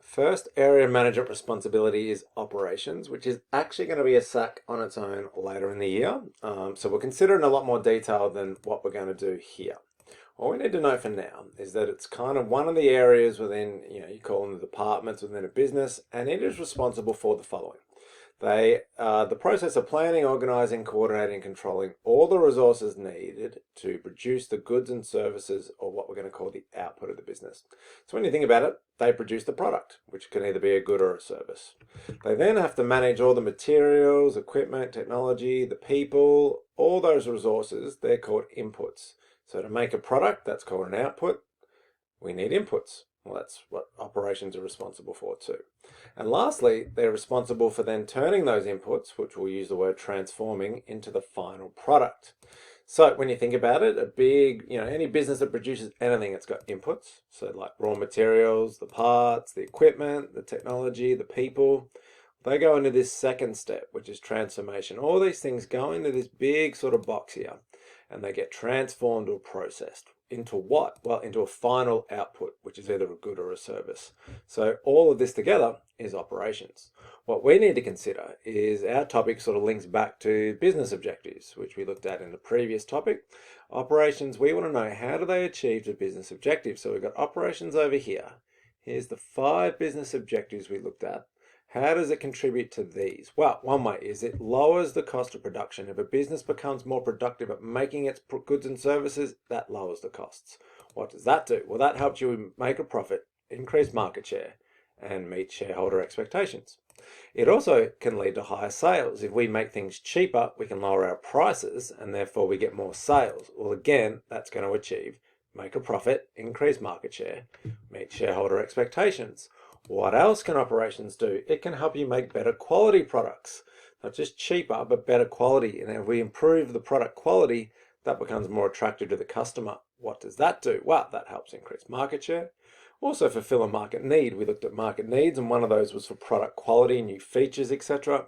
First area of management responsibility is operations, which is actually going to be a SAC on its own later in the year. So we'll consider it in a lot more detail than what we're going to do here. What we need to know for now is that it's kind of one of the areas within, you call them the departments within a business, and it is responsible for the following. The process of planning, organizing, coordinating, and controlling all the resources needed to produce the goods and services, or what we're going to call the output of the business. So when you think about it, they produce the product, which can either be a good or a service. They then have to manage all the materials, equipment, technology, the people, all those resources. They're called inputs. So to make a product, that's called an output. We need inputs. Well, that's what operations are responsible for too. And lastly, they're responsible for then turning those inputs, which we'll use the word transforming, into the final product. So when you think about it, any business that produces anything, it's got inputs. So like raw materials, the parts, the equipment, the technology, the people. They go into this second step, which is transformation. All these things go into this big sort of box here, and they get transformed or processed. Into what? Well, into a final output, which is either a good or a service. So all of this together is operations. What we need to consider is our topic sort of links back to business objectives, which we looked at in the previous topic. Operations, we want to know how do they achieve the business objectives. So we've got operations over here. Here's the 5 business objectives we looked at. How does it contribute to these? Well, one way is it lowers the cost of production. If a business becomes more productive at making its goods and services, that lowers the costs. What does that do? Well, that helps you make a profit, increase market share, and meet shareholder expectations. It also can lead to higher sales. If we make things cheaper, we can lower our prices, and therefore we get more sales. Well, again, that's going to make a profit, increase market share, meet shareholder expectations. What else can operations do? It can help you make better quality products, not just cheaper, but better quality. And if we improve the product quality, that becomes more attractive to the customer. What does that do? Well, that helps increase market share. Also fulfill a market need. We looked at market needs, and one of those was for product quality, new features, etc.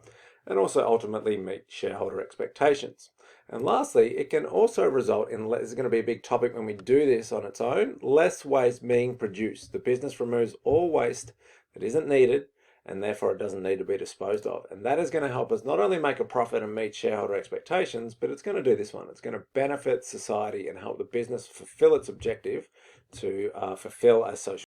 And also ultimately meet shareholder expectations. And lastly, it can also result in, this is going to be a big topic when we do this on its own, less waste being produced. The business removes all waste that isn't needed, and therefore it doesn't need to be disposed of. And that is going to help us not only make a profit and meet shareholder expectations, but it's going to do this one. It's going to benefit society and help the business fulfill its objective to fulfill a social